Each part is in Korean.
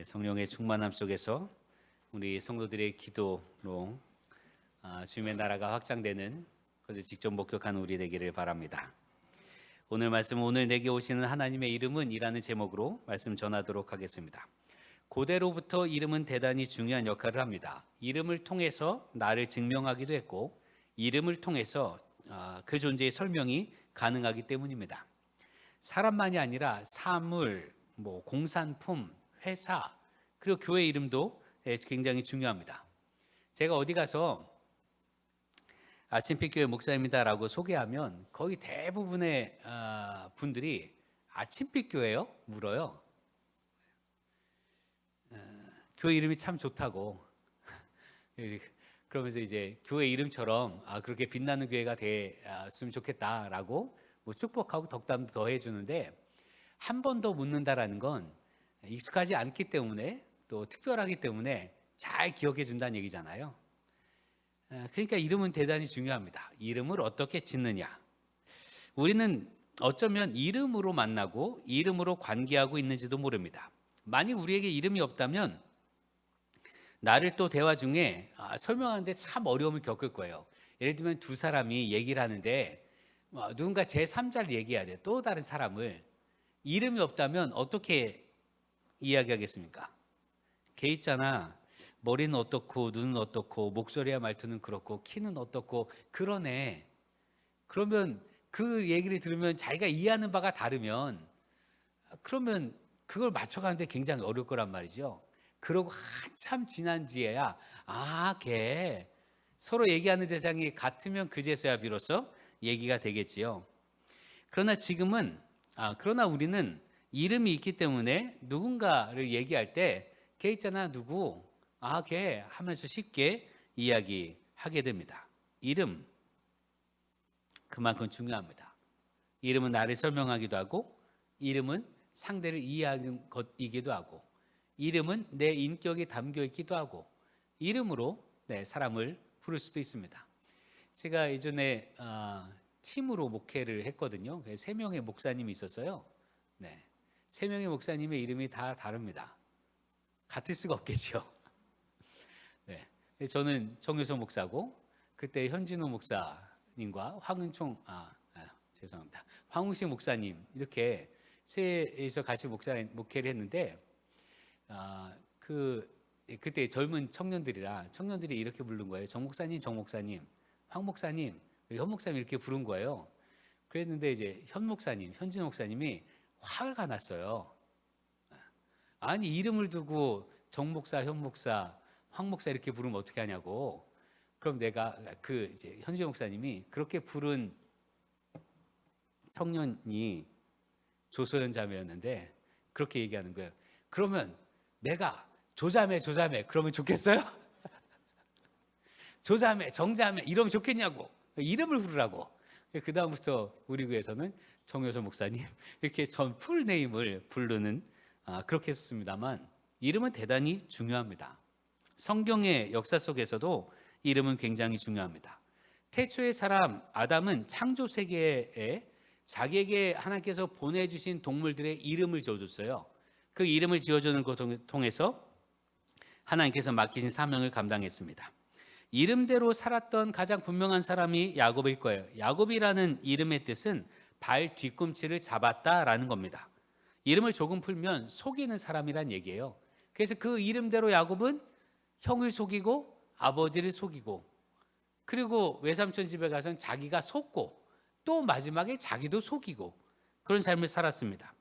성령의 충만함 속에서 우리 성도들의 기도로 주님의 나라가 확장되는 것을 직접 목격하는 우리 되기를 바랍니다. 오늘 말씀, 오늘 내게 오시는 하나님의 이름은 이라는 제목으로 말씀 전하도록 하겠습니다. 고대로부터 이름은 대단히 중요한 역할을 합니다. 이름을 통해서 나를 증명하기도 했고, 이름을 통해서 그 존재의 설명이 가능하기 때문입니다. 사람만이 아니라 사물, 공산품, 회사, 그리고 교회 이름도 굉장히 중요합니다. 제가 어디 가서 아침빛교회 목사입니다라고 소개하면 거의 대부분의 분들이 아침빛교회요? 물어요. 교회 이름이 참 좋다고. 그러면서 이제 교회 이름처럼 그렇게 빛나는 교회가 됐으면 좋겠다라고 축복하고 덕담도 더 해주는데, 한 번 더 묻는다라는 건 익숙하지 않기 때문에, 또 특별하기 때문에 잘 기억해 준다는 얘기잖아요. 그러니까 이름은 대단히 중요합니다. 이름을 어떻게 짓느냐. 우리는 어쩌면 이름으로 만나고 이름으로 관계하고 있는지도 모릅니다. 만약 우리에게 이름이 없다면 나를 또 대화 중에 설명하는데 참 어려움을 겪을 거예요. 예를 들면 두 사람이 얘기를 하는데 누군가 제3자를 얘기해야 돼. 또 다른 사람을. 이름이 없다면 어떻게 이야기하겠습니까? 걔 있잖아. 머리는 어떻고, 눈은 어떻고, 목소리와 말투는 그렇고, 키는 어떻고, 그러네. 그러면 그 얘기를 들으면 자기가 이해하는 바가 다르면, 그러면 그걸 맞춰가는데 굉장히 어려울 거란 말이죠. 그러고 한참 지난 뒤에야 걔 서로 얘기하는 대상이 같으면 그제서야 비로소 얘기가 되겠지요. 그러나 우리는 이름이 있기 때문에 누군가를 얘기할 때 걔 있잖아 누구, 걔 하면서 쉽게 이야기하게 됩니다. 이름 그만큼 중요합니다. 이름은 나를 설명하기도 하고, 이름은 상대를 이해하는 것이기도 하고, 이름은 내 인격이 담겨 있기도 하고, 이름으로 사람을 부를 수도 있습니다. 제가 예전에 팀으로 목회를 했거든요. 3명의 목사님이 있었어요. 3명의 목사님의 이름이 다 다릅니다. 같을 수가 없겠죠. 저는 정효서 목사고, 그때 현진호 목사님과 황웅식 목사님, 이렇게 셋이서 같이 목회를 했는데, 그때 젊은 청년들이 이렇게 부른 거예요. 정 목사님, 황 목사님, 현 목사님 이렇게 부른 거예요. 그랬는데 이제 현진 목사님이 화가 났어요. 아니, 이름을 두고 정 목사, 현 목사, 황 목사 이렇게 부르면 어떻게 하냐고. 그럼 내가 이제 현진 목사님이 그렇게 부른 청년이 조소연 자매였는데 그렇게 얘기하는 거예요. 그러면 내가 조자매 그러면 좋겠어요? 조자매, 정자매 이러면 좋겠냐고. 이름을 부르라고. 그 다음부터 우리 교회에서는 정효서 목사님 이렇게 전 풀네임을 부르는 그렇게 했습니다만, 이름은 대단히 중요합니다. 성경의 역사 속에서도 이름은 굉장히 중요합니다. 태초의 사람 아담은 창조 세계에 자기에게 하나님께서 보내주신 동물들의 이름을 지어줬어요. 그 이름을 지어주는 것을 통해서 하나님께서 맡기신 사명을 감당했습니다. 이름대로 살았던 가장 분명한 사람이 야곱일 거예요. 야곱이라는 이름의 뜻은 발 뒤꿈치를 잡았다라는 겁니다. 이름을 조금 풀면 속이는 사람이란 얘기예요. 그래서 그 이름대로 야곱은 형을 속이고 아버지를 속이고, 그리고 외삼촌 집에 가서는 자기가 속고, 또 마지막에 자기도 속이고, 그런 삶을 살았습니다.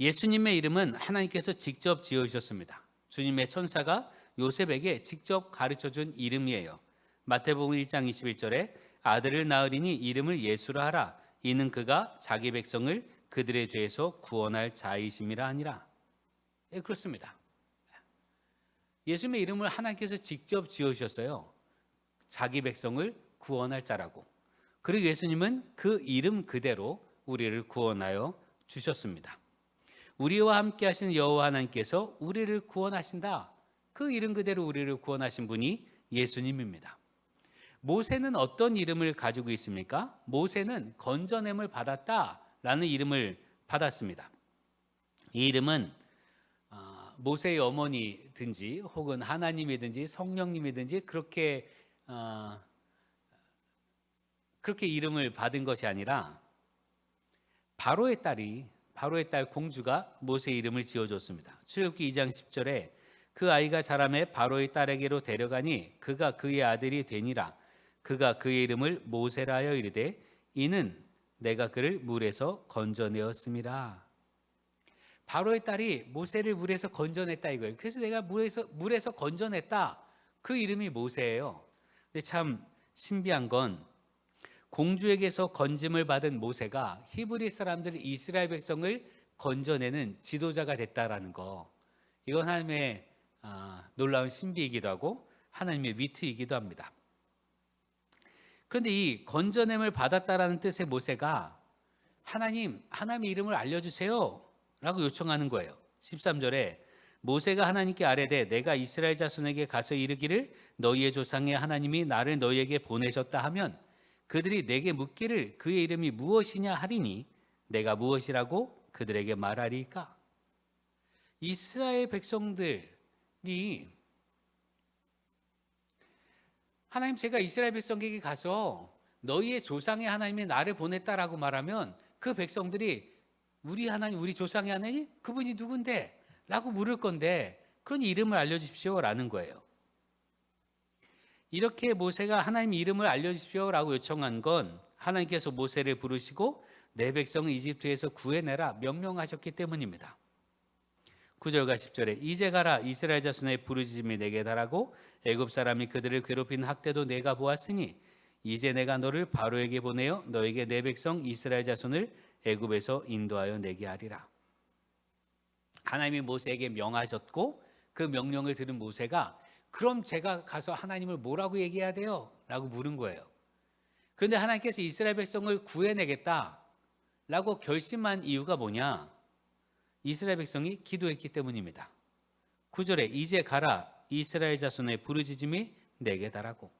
예수님의 이름은 하나님께서 직접 지어주셨습니다. 주님의 천사가 요셉에게 직접 가르쳐준 이름이에요. 마태복음 1장 21절에 아들을 낳으리니 이름을 예수라 하라. 이는 그가 자기 백성을 그들의 죄에서 구원할 자이심이라 하니라. 그렇습니다. 예수님의 이름을 하나님께서 직접 지어주셨어요. 자기 백성을 구원할 자라고. 그리고 예수님은 그 이름 그대로 우리를 구원하여 주셨습니다. 우리와 함께 하시는 여호와 하나님께서 우리를 구원하신다. 그 이름 그대로 우리를 구원하신 분이 예수님입니다. 모세는 어떤 이름을 가지고 있습니까? 모세는 건져냄을 받았다라는 이름을 받았습니다. 이 이름은 모세의 어머니든지 혹은 하나님이든지 성령님이든지 그렇게 이름을 받은 것이 아니라 바로의 딸 공주가 모세의 이름을 지어줬습니다. 출애굽기 2장 10절에 그 아이가 자라매 바로의 딸에게로 데려가니 그가 그의 아들이 되니라. 그가 그의 이름을 모세라 하여 이르되 이는 내가 그를 물에서 건져내었음이라. 바로의 딸이 모세를 물에서 건져냈다 이거예요. 그래서 내가 물에서 건져냈다. 그 이름이 모세예요. 근데 참 신비한 건 공주에게서 건짐을 받은 모세가 히브리 사람들 이스라엘 백성을 건져내는 지도자가 됐다라는 거. 이건 하나님의 놀라운 신비이기도 하고 하나님의 위트이기도 합니다. 그런데 이 건져냄을 받았다라는 뜻의 모세가 하나님의 이름을 알려주세요 라고 요청하는 거예요. 13절에 모세가 하나님께 아뢰되 내가 이스라엘 자손에게 가서 이르기를 너희의 조상의 하나님이 나를 너희에게 보내셨다 하면 그들이 내게 묻기를 그의 이름이 무엇이냐 하리니 내가 무엇이라고 그들에게 말하리까? 이스라엘 백성들이 하나님 제가 이스라엘 백성에게 가서 너희의 조상의 하나님이 나를 보냈다라고 말하면 그 백성들이 우리 하나님, 우리 조상의 하나님? 그분이 누군데? 라고 물을 건데 그러니 이름을 알려주십시오 라는 거예요. 이렇게 모세가 하나님 이름을 알려주십시오 라고 요청한 건 하나님께서 모세를 부르시고 내 백성을 이집트에서 구해내라 명령하셨기 때문입니다. 9절과 10절에 이제 가라 이스라엘 자손의 부르짖음이 내게 달하고 애굽 사람이 그들을 괴롭힌 학대도 내가 보았으니 이제 내가 너를 바로에게 보내어 너에게 내 백성 이스라엘 자손을 애굽에서 인도하여 내게 하리라. 하나님이 모세에게 명하셨고 그 명령을 들은 모세가 그럼 제가 가서 하나님을 뭐라고 얘기해야 돼요? 라고 물은 거예요. 그런데 하나님께서 이스라엘 백성을 구해내겠다라고 결심한 이유가 뭐냐? 이스라엘 백성이 기도했기 때문입니다. 9절에 이제 가라 이스라엘 자손의 부르짖음이 내게 달하고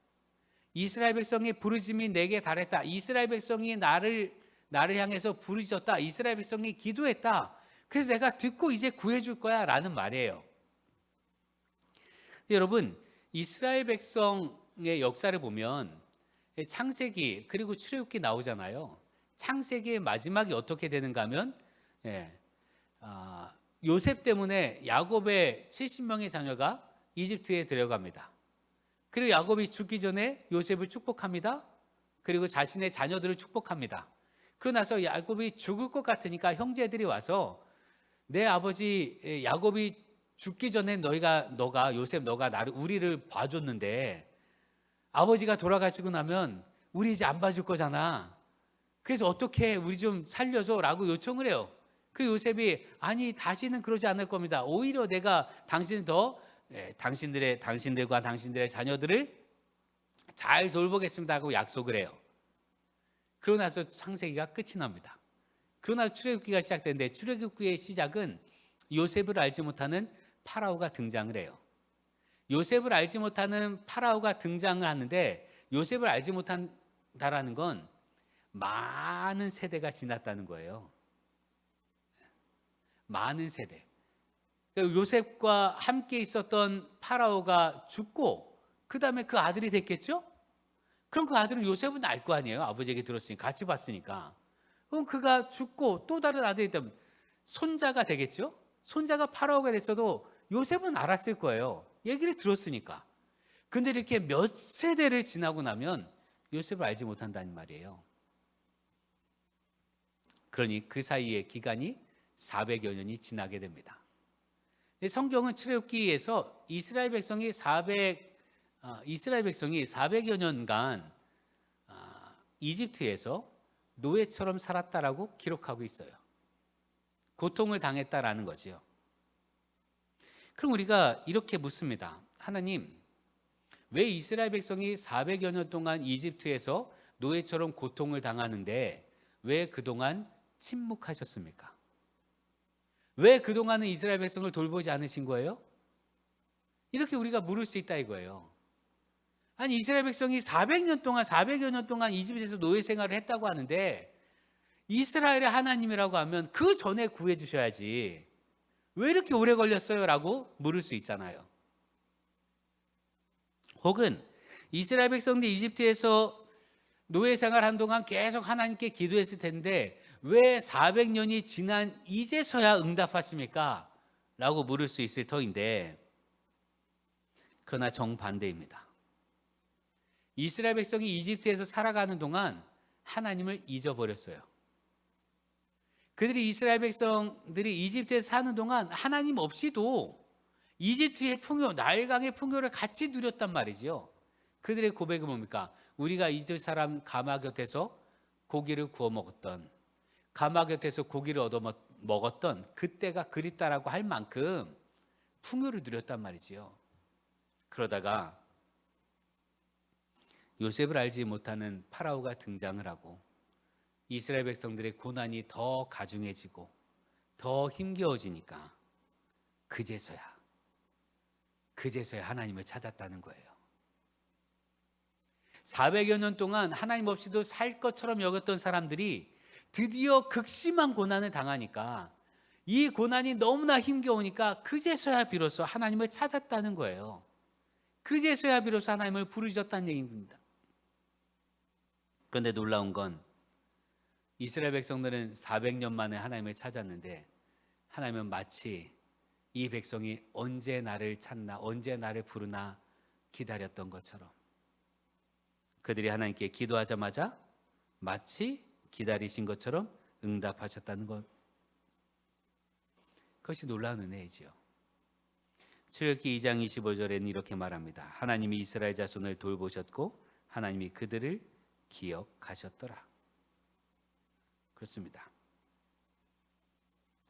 이스라엘 백성의 부르짖음이 내게 달했다. 이스라엘 백성이 나를 향해서 부르짖었다. 이스라엘 백성이 기도했다. 그래서 내가 듣고 이제 구해줄 거야 라는 말이에요. 여러분 이스라엘 백성의 역사를 보면 창세기 그리고 출애굽기 나오잖아요. 창세기의 마지막이 어떻게 되는가 하면 요셉 때문에 야곱의 70명의 자녀가 이집트에 들어갑니다. 그리고 야곱이 죽기 전에 요셉을 축복합니다. 그리고 자신의 자녀들을 축복합니다. 그러고 나서 야곱이 죽을 것 같으니까 형제들이 와서 내 아버지 야곱이 죽기 전에 요셉 너가 우리를 봐줬는데 아버지가 돌아가시고 나면 우리 이제 안 봐줄 거잖아. 그래서 어떻게 우리 좀 살려줘 라고 요청을 해요. 그 요셉이 아니 다시는 그러지 않을 겁니다. 오히려 내가 당신들과 당신들의 자녀들을 잘 돌보겠습니다 하고 약속을 해요. 그러고 나서 창세기가 끝이 납니다. 그러고 나서 출애굽기가 시작되는데 출애굽기의 시작은 요셉을 알지 못하는 파라오가 등장을 해요. 요셉을 알지 못하는 파라오가 등장을 하는데 요셉을 알지 못한다라는 건 많은 세대가 지났다는 거예요. 많은 세대. 요셉과 함께 있었던 파라오가 죽고 그 다음에 그 아들이 됐겠죠? 그럼 그 아들은 요셉은 알 거 아니에요. 아버지에게 들었으니까 같이 봤으니까. 그럼 그가 죽고 또 다른 아들이 있다면 손자가 되겠죠? 손자가 파라오가 됐어도 요셉은 알았을 거예요. 얘기를 들었으니까. 근데 이렇게 몇 세대를 지나고 나면 요셉을 알지 못한다는 말이에요. 그러니 그 사이의 기간이 400여 년이 지나게 됩니다. 성경은 출애굽기에서 이스라엘 백성이 400여 년간 이집트에서 노예처럼 살았다라고 기록하고 있어요. 고통을 당했다라는 거지요. 그럼 우리가 이렇게 묻습니다. 하나님, 왜 이스라엘 백성이 400여 년 동안 이집트에서 노예처럼 고통을 당하는데 왜 그동안 침묵하셨습니까? 왜 그동안은 이스라엘 백성을 돌보지 않으신 거예요? 이렇게 우리가 물을 수 있다 이거예요. 아니 이스라엘 백성이 400여 년 동안 이집트에서 노예 생활을 했다고 하는데 이스라엘의 하나님이라고 하면 그 전에 구해 주셔야지. 왜 이렇게 오래 걸렸어요? 라고 물을 수 있잖아요. 혹은 이스라엘 백성들이 이집트에서 노예 생활 한동안 계속 하나님께 기도했을 텐데 왜 400년이 지난 이제서야 응답하십니까? 라고 물을 수 있을 터인데, 그러나 정반대입니다. 이스라엘 백성이 이집트에서 살아가는 동안 하나님을 잊어버렸어요. 그들이 이스라엘 백성들이 이집트에서 사는 동안 하나님 없이도 이집트의 풍요, 나일강의 풍요를 같이 누렸단 말이지요. 그들의 고백은 뭡니까? 우리가 이집트 사람 가마 곁에서 고기를 구워 먹었던, 가마 곁에서 고기를 얻어 먹었던 그때가 그립다라고 할 만큼 풍요를 누렸단 말이지요. 그러다가 요셉을 알지 못하는 파라오가 등장을 하고 이스라엘 백성들의 고난이 더 가중해지고 더 힘겨워지니까 그제서야 하나님을 찾았다는 거예요. 400여 년 동안 하나님 없이도 살 것처럼 여겼던 사람들이 드디어 극심한 고난을 당하니까, 이 고난이 너무나 힘겨우니까 그제서야 비로소 하나님을 찾았다는 거예요. 그제서야 비로소 하나님을 부르짖었다는 얘기입니다. 그런데 놀라운 건 이스라엘 백성들은 400년 만에 하나님을 찾았는데 하나님은 마치 이 백성이 언제 나를 찾나, 언제 나를 부르나 기다렸던 것처럼 그들이 하나님께 기도하자마자 마치 기다리신 것처럼 응답하셨다는 것, 그것이 놀라운 은혜이지요. 출애굽기 2장 25절에는 이렇게 말합니다. 하나님이 이스라엘 자손을 돌보셨고 하나님이 그들을 기억하셨더라. 그렇습니다.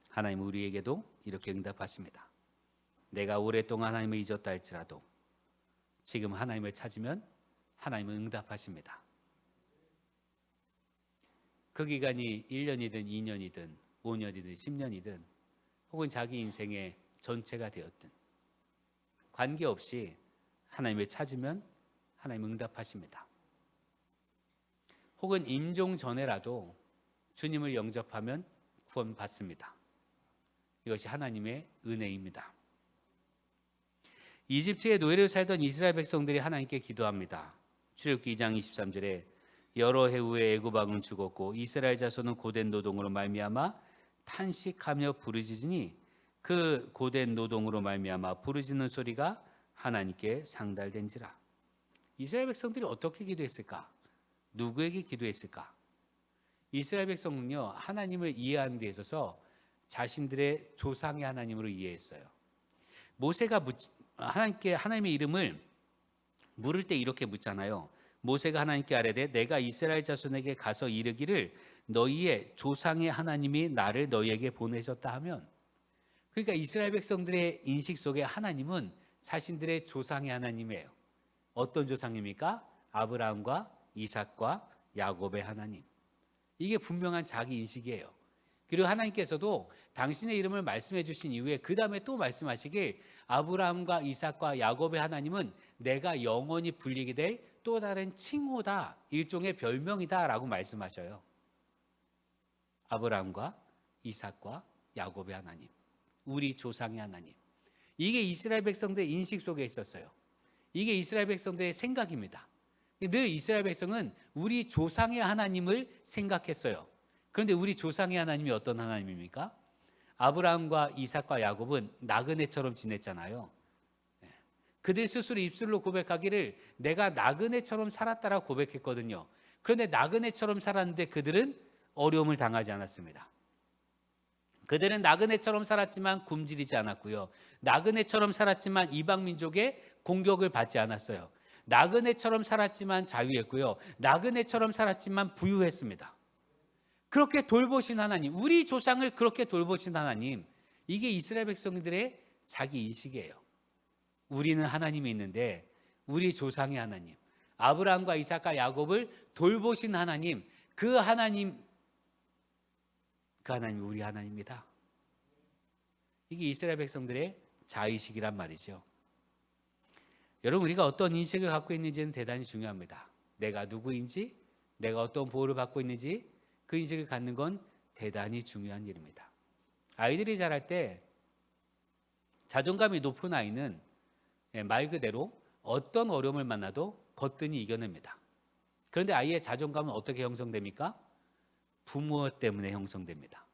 하나님 우리에게도 이렇게 응답하십니다. 내가 오랫동안 하나님을 잊었다 할지라도 지금 하나님을 찾으면 하나님은 응답하십니다. 그 기간이 1년이든 2년이든 5년이든 10년이든 혹은 자기 인생의 전체가 되었든 관계없이 하나님을 찾으면 하나님 응답하십니다. 혹은 임종 전에라도 주님을 영접하면 구원받습니다. 이것이 하나님의 은혜입니다. 이집트의 노예로 살던 이스라엘 백성들이 하나님께 기도합니다. 출애굽기 2장 23절에 여러 해 후에 애굽 왕은 죽었고 이스라엘 자손은 고된 노동으로 말미암아 탄식하며 부르짖으니 그 고된 노동으로 말미암아 부르짖는 소리가 하나님께 상달된지라. 이스라엘 백성들이 어떻게 기도했을까? 누구에게 기도했을까? 이스라엘 백성은요, 하나님을 이해하는 데 있어서 자신들의 조상의 하나님으로 이해했어요. 모세가 하나님의 이름을 물을 때 이렇게 묻잖아요. 모세가 하나님께 아뢰되 내가 이스라엘 자손에게 가서 이르기를 너희의 조상의 하나님이 나를 너희에게 보내셨다 하면, 그러니까 이스라엘 백성들의 인식 속에 하나님은 자신들의 조상의 하나님이에요. 어떤 조상입니까? 아브라함과 이삭과 야곱의 하나님. 이게 분명한 자기 인식이에요. 그리고 하나님께서도 당신의 이름을 말씀해 주신 이후에 그 다음에 또 말씀하시길 아브라함과 이삭과 야곱의 하나님은 내가 영원히 불리게 될 또 다른 칭호다, 일종의 별명이다 라고 말씀하셔요. 아브라함과 이삭과 야곱의 하나님, 우리 조상의 하나님. 이게 이스라엘 백성들의 인식 속에 있었어요. 이게 이스라엘 백성들의 생각입니다. 늘 이스라엘 백성은 우리 조상의 하나님을 생각했어요. 그런데 우리 조상의 하나님이 어떤 하나님입니까? 아브라함과 이삭과 야곱은 나그네처럼 지냈잖아요. 그들 스스로 입술로 고백하기를 내가 나그네처럼 살았다라고 고백했거든요. 그런데 나그네처럼 살았는데 그들은 어려움을 당하지 않았습니다. 그들은 나그네처럼 살았지만 굶주리지 않았고요. 나그네처럼 살았지만 이방 민족의 공격을 받지 않았어요. 나그네처럼 살았지만 자유했고요. 나그네처럼 살았지만 부유했습니다. 그렇게 돌보신 하나님, 우리 조상을 그렇게 돌보신 하나님, 이게 이스라엘 백성들의 자기 인식이에요. 우리는 하나님이 있는데 우리 조상의 하나님, 아브라함과 이삭과 야곱을 돌보신 하나님, 그 하나님이 우리 하나님입니다. 이게 이스라엘 백성들의 자의식이란 말이죠. 여러분, 우리가 어떤 인식을 갖고 있는지는 대단히 중요합니다. 내가 누구인지, 내가 어떤 보호를 받고 있는지 그 인식을 갖는 건 대단히 중요한 일입니다. 아이들이 자랄 때 자존감이 높은 아이는 말 그대로 어떤 어려움을 만나도 거뜬히 이겨냅니다. 그런데 아이의 자존감은 어떻게 형성됩니까? 부모 때문에 형성됩니다.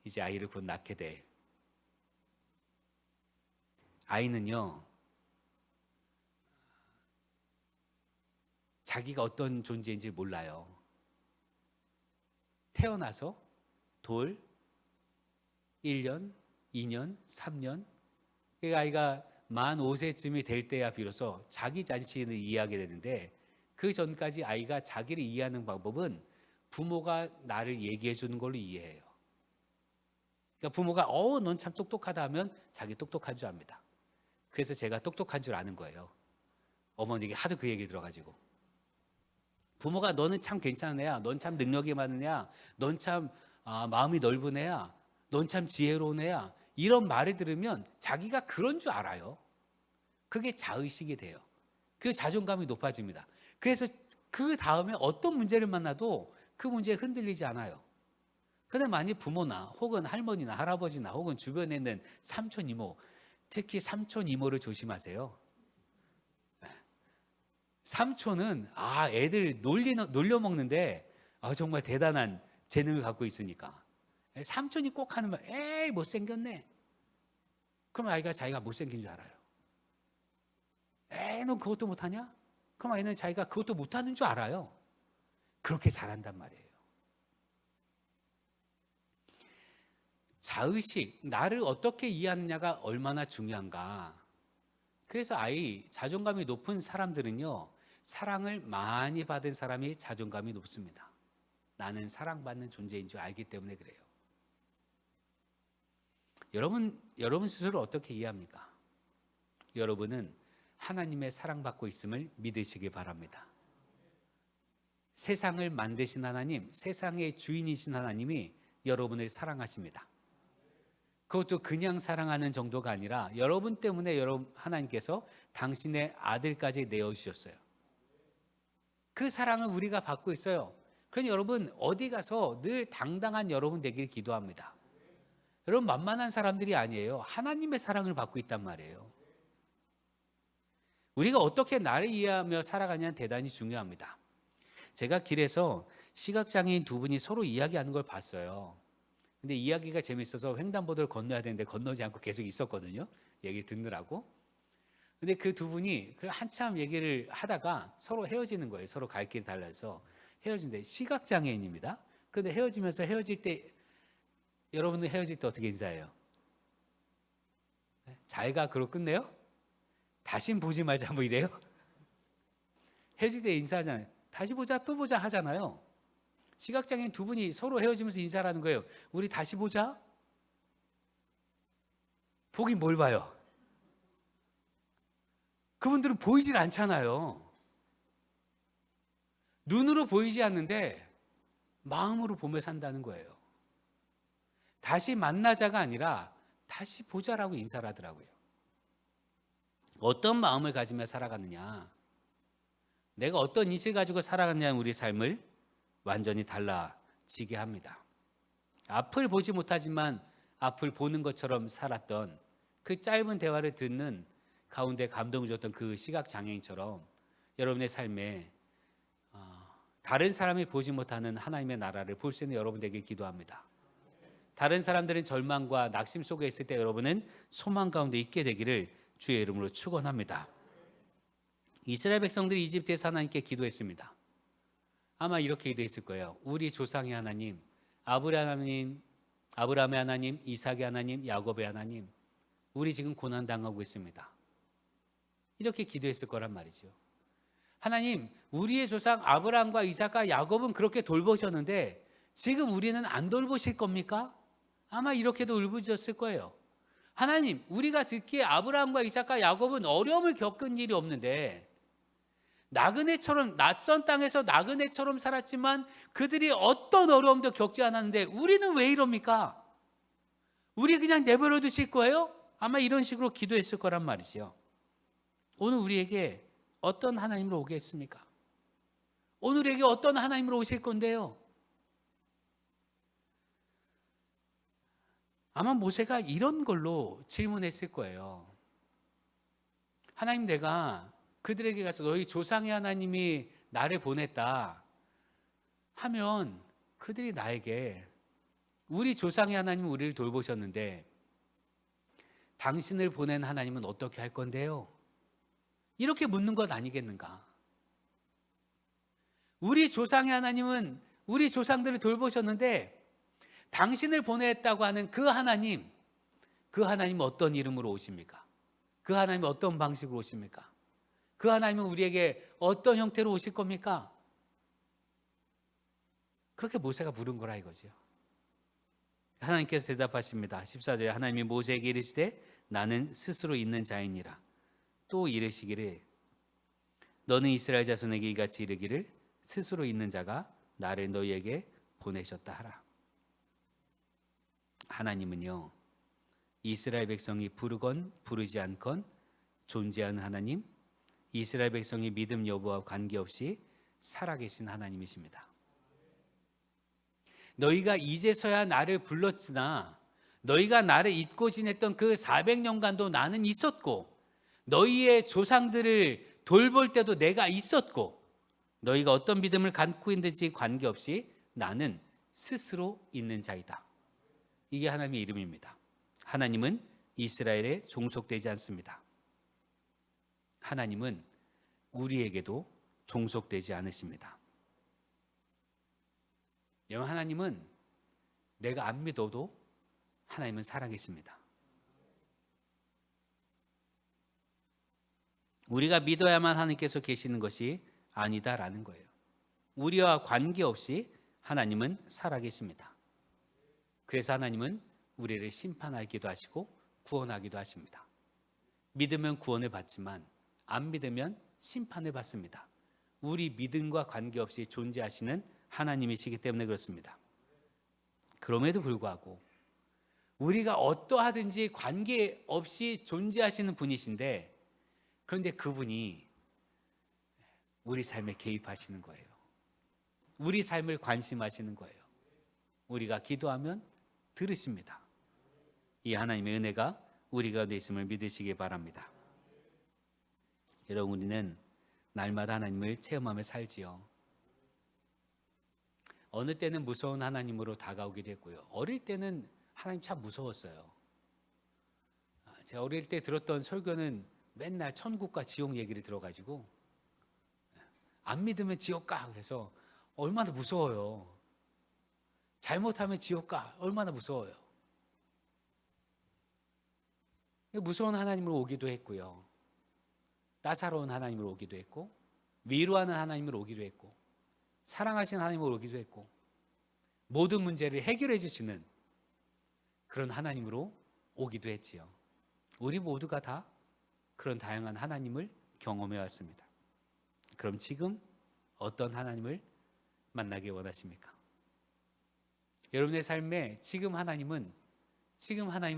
이제 아이를 곧 낳게 될 아이는요, 자기가 어떤 존재인지 몰라요. 태어나서 돌 1년, 2년, 3년, 그 아이가 만 5세쯤이 될 때야 비로소 자기 자신을 이해하게 되는데, 그 전까지 아이가 자기를 이해하는 방법은 부모가 나를 얘기해 주는 걸로 이해해요. 그러니까 부모가 넌 참 똑똑하다 하면 자기 똑똑한 줄 압니다. 그래서 제가 똑똑한 줄 아는 거예요. 어머니에게 하도 그 얘기를 들어가지고. 부모가 너는 참 괜찮은 애야, 넌 참 능력이 많은 애야, 넌 참 마음이 넓은 애야, 넌 참 지혜로운 애야, 이런 말을 들으면 자기가 그런 줄 알아요. 그게 자의식이 돼요. 그래서 자존감이 높아집니다. 그래서 그 다음에 어떤 문제를 만나도 그 문제에 흔들리지 않아요. 그런데 만약 부모나 혹은 할머니나 할아버지나 혹은 주변에 있는 삼촌, 이모, 특히 삼촌, 이모를 조심하세요. 삼촌은 애들 놀려먹는데 정말 대단한 재능을 갖고 있으니까. 삼촌이 꼭 하는 말, 에이 못생겼네. 그럼 아이가 자기가 못생긴 줄 알아요. 에이 넌 그것도 못하냐? 그럼 아이는 자기가 그것도 못하는 줄 알아요. 그렇게 잘한단 말이에요. 자의식, 나를 어떻게 이해하느냐가 얼마나 중요한가. 그래서 자존감이 높은 사람들은요, 사랑을 많이 받은 사람이 자존감이 높습니다. 나는 사랑받는 존재인 줄 알기 때문에 그래요. 여러분 스스로 어떻게 이해합니까? 여러분은 하나님의 사랑받고 있음을 믿으시기 바랍니다. 세상을 만드신 하나님, 세상의 주인이신 하나님이 여러분을 사랑하십니다. 그것도 그냥 사랑하는 정도가 아니라 여러분 때문에 하나님께서 당신의 아들까지 내어주셨어요. 그 사랑을 우리가 받고 있어요. 그러니 여러분 어디 가서 늘 당당한 여러분 되길 기도합니다. 여러분 만만한 사람들이 아니에요. 하나님의 사랑을 받고 있단 말이에요. 우리가 어떻게 나를 이해하며 살아가냐는 대단히 중요합니다. 제가 길에서 시각장애인 두 분이 서로 이야기하는 걸 봤어요. 근데 이야기가 재밌어서 횡단보도를 건너야 되는데 건너지 않고 계속 있었거든요. 얘기 듣느라고. 근데 그 두 분이 한참 얘기를 하다가 서로 헤어지는 거예요. 서로 갈 길이 달라서 헤어진대. 시각장애인입니다. 그런데 헤어지면서 헤어질 때, 여러분은 헤어질 때 어떻게 인사해요? 잘 가, 그러고 끝내요? 다신 보지 말자 뭐 이래요? 헤어질 때 인사하잖아요. 다시 보자, 또 보자 하잖아요. 시각장애인 두 분이 서로 헤어지면서 인사를 하는 거예요. 우리 다시 보자? 보긴 뭘 봐요? 그분들은 보이질 않잖아요. 눈으로 보이지 않는데 마음으로 보며 산다는 거예요. 다시 만나자가 아니라 다시 보자라고 인사를 하더라고요. 어떤 마음을 가지며 살아가느냐, 내가 어떤 이치를 가지고 살아가느냐, 우리 삶을 완전히 달라지게 합니다. 앞을 보지 못하지만 앞을 보는 것처럼 살았던 그 짧은 대화를 듣는 가운데 감동을 줬던 그 시각장애인처럼 여러분의 삶에 다른 사람이 보지 못하는 하나님의 나라를 볼 수 있는 여러분 되길 기도합니다. 다른 사람들은 절망과 낙심 속에 있을 때 여러분은 소망 가운데 있게 되기를 주의 이름으로 축원합니다. 이스라엘 백성들이 이집트에서 하나님께 기도했습니다. 아마 이렇게 기도했을 거예요. 우리 조상의 하나님, 아브라함의 하나님, 이삭의 하나님, 야곱의 하나님, 우리 지금 고난당하고 있습니다. 이렇게 기도했을 거란 말이죠. 하나님, 우리의 조상 아브라함과 이삭과 야곱은 그렇게 돌보셨는데 지금 우리는 안 돌보실 겁니까? 아마 이렇게도 울부짖었을 거예요. 하나님, 우리가 듣기에 아브라함과 이삭과 야곱은 어려움을 겪은 일이 없는데 나그네처럼 낯선 땅에서 나그네처럼 살았지만 그들이 어떤 어려움도 겪지 않았는데 우리는 왜 이럽니까? 우리 그냥 내버려 두실 거예요? 아마 이런 식으로 기도했을 거란 말이죠. 오늘 우리에게 어떤 하나님으로 오겠습니까? 오늘에게 어떤 하나님으로 오실 건데요? 아마 모세가 이런 걸로 질문했을 거예요. 하나님, 내가 그들에게 가서 너희 조상의 하나님이 나를 보냈다 하면 그들이 나에게 우리 조상의 하나님은 우리를 돌보셨는데 당신을 보낸 하나님은 어떻게 할 건데요? 이렇게 묻는 것 아니겠는가? 우리 조상의 하나님은 우리 조상들을 돌보셨는데 당신을 보냈다고 하는 그 하나님은 어떤 이름으로 오십니까? 그 하나님은 어떤 방식으로 오십니까? 그 하나님은 우리에게 어떤 형태로 오실 겁니까? 그렇게 모세가 물은 거라 이거죠. 하나님께서 대답하십니다. 14절에 하나님이 모세에게 이르시되 나는 스스로 있는 자이니라. 또 이르시기를 너는 이스라엘 자손에게 이같이 이르기를 스스로 있는 자가 나를 너희에게 보내셨다 하라. 하나님은요, 이스라엘 백성이 부르건 부르지 않건 존재하는 하나님, 이스라엘 백성의 믿음 여부와 관계없이 살아계신 하나님이십니다. 너희가 이제서야 나를 불렀으나 너희가 나를 잊고 지냈던 그 400년간도 나는 있었고 너희의 조상들을 돌볼 때도 내가 있었고 너희가 어떤 믿음을 갖고 있는지 관계없이 나는 스스로 있는 자이다. 이게 하나님의 이름입니다. 하나님은 이스라엘에 종속되지 않습니다. 하나님은 우리에게도 종속되지 않으십니다. 여러분, 하나님은 내가 안 믿어도 하나님은 살아계십니다. 우리가 믿어야만 하나님께서 계시는 것이 아니다라는 거예요. 우리와 관계없이 하나님은 살아계십니다. 그래서 하나님은 우리를 심판하기도 하시고 구원하기도 하십니다. 믿으면 구원을 받지만 안 믿으면 심판을 받습니다. 우리 믿음과 관계없이 존재하시는 하나님이시기 때문에 그렇습니다. 그럼에도 불구하고 우리가 어떠하든지 관계없이 존재하시는 분이신데 그런데 그분이 우리 삶에 개입하시는 거예요. 우리 삶을 관심하시는 거예요. 우리가 기도하면 들으십니다. 이 하나님의 은혜가 우리 가운데 있음을 믿으시기 바랍니다. 여러분, 우리는 날마다 하나님을 체험하며 살지요. 어느 때는 무서운 하나님으로 다가오기도 했고요. 어릴 때는 하나님 참 무서웠어요. 제가 어릴 때 들었던 설교는 맨날 천국과 지옥 얘기를 들어가지고 안 믿으면 지옥 가. 그래서 얼마나 무서워요. 잘못하면 지옥 가. 얼마나 무서워요. 무서운 하나님으로 오기도 했고요. 따사로운 하나님으로 오기도 했고 위로하는 하나님으로 오기도 했고 사랑하시는 하나님으로 오기도 했고 모든 문제를 해결해 주시는 그런 하나님으로 오기도 했지요. 우리 모두가 다 그런 다양한 하나님을 경험해 왔습니다. 그럼 지금 어떤 하나님을 만나기 원하십니까? 여러분의 삶에 지금 하나님은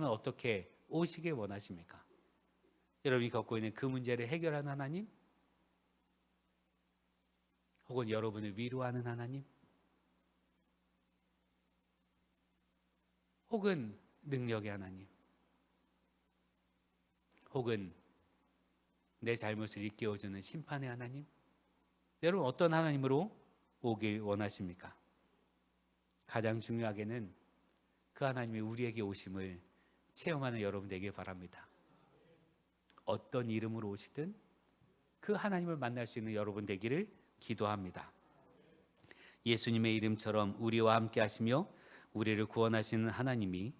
어떻게 오시길 원하십니까? 여러분이 겪고 있는 그 문제를 해결하는 하나님? 혹은 여러분을 위로하는 하나님? 혹은 능력의 하나님? 혹은 내 잘못을 일깨워주는 심판의 하나님? 여러분, 어떤 하나님으로 오길 원하십니까? 가장 중요하게는 그 하나님이 우리에게 오심을 체험하는 여러분 되길 바랍니다. 어떤 이름으로 오시든 그 하나님을 만날 수 있는 여러분 되기를 기도합니다. 예수님의 이름처럼 우리와 함께 하시며 우리를 구원하시는 하나님이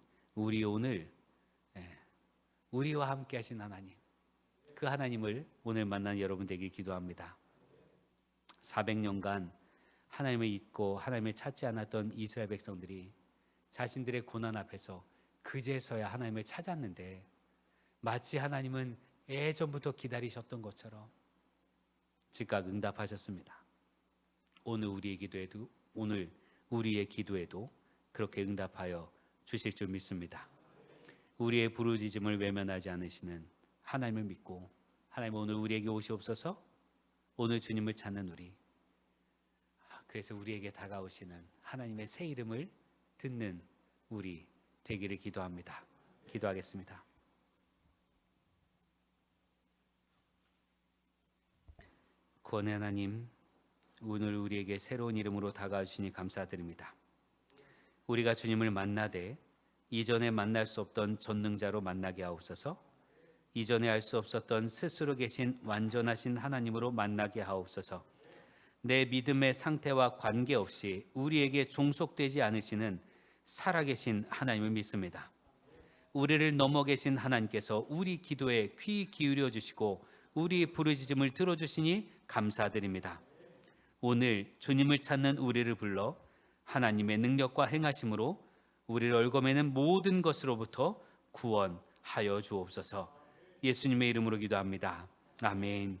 우리와 함께 하신 하나님, 그 하나님을 오늘 만난 여러분 되길 기도합니다. 400년간 하나님을 잊고 하나님을 찾지 않았던 이스라엘 백성들이 자신들의 고난 앞에서 그제서야 하나님을 찾았는데 마치 하나님은 예전부터 기다리셨던 것처럼 즉각 응답하셨습니다. 오늘 우리의 기도에도 그렇게 응답하여 주실 줄 믿습니다. 우리의 부르짖음을 외면하지 않으시는 하나님을 믿고 하나님 오늘 우리에게 오시옵소서. 오늘 주님을 찾는 우리, 그래서 우리에게 다가오시는 하나님의 새 이름을 듣는 우리 되기를 기도합니다. 기도하겠습니다. 구원의 하나님, 오늘 우리에게 새로운 이름으로 다가오시니 감사드립니다. 우리가 주님을 만나되 이전에 만날 수 없던 전능자로 만나게 하옵소서. 이전에 알 수 없었던 스스로 계신 완전하신 하나님으로 만나게 하옵소서. 내 믿음의 상태와 관계없이 우리에게 종속되지 않으시는 살아계신 하나님을 믿습니다. 우리를 넘어 계신 하나님께서 우리 기도에 귀 기울여 주시고 우리 부르짖음을 들어주시니 감사드립니다. 오늘 주님을 찾는 우리를 불러 하나님의 능력과 행하심으로 우리를 얽어매는 모든 것으로부터 구원하여 주옵소서. 예수님의 이름으로 기도합니다. 아멘.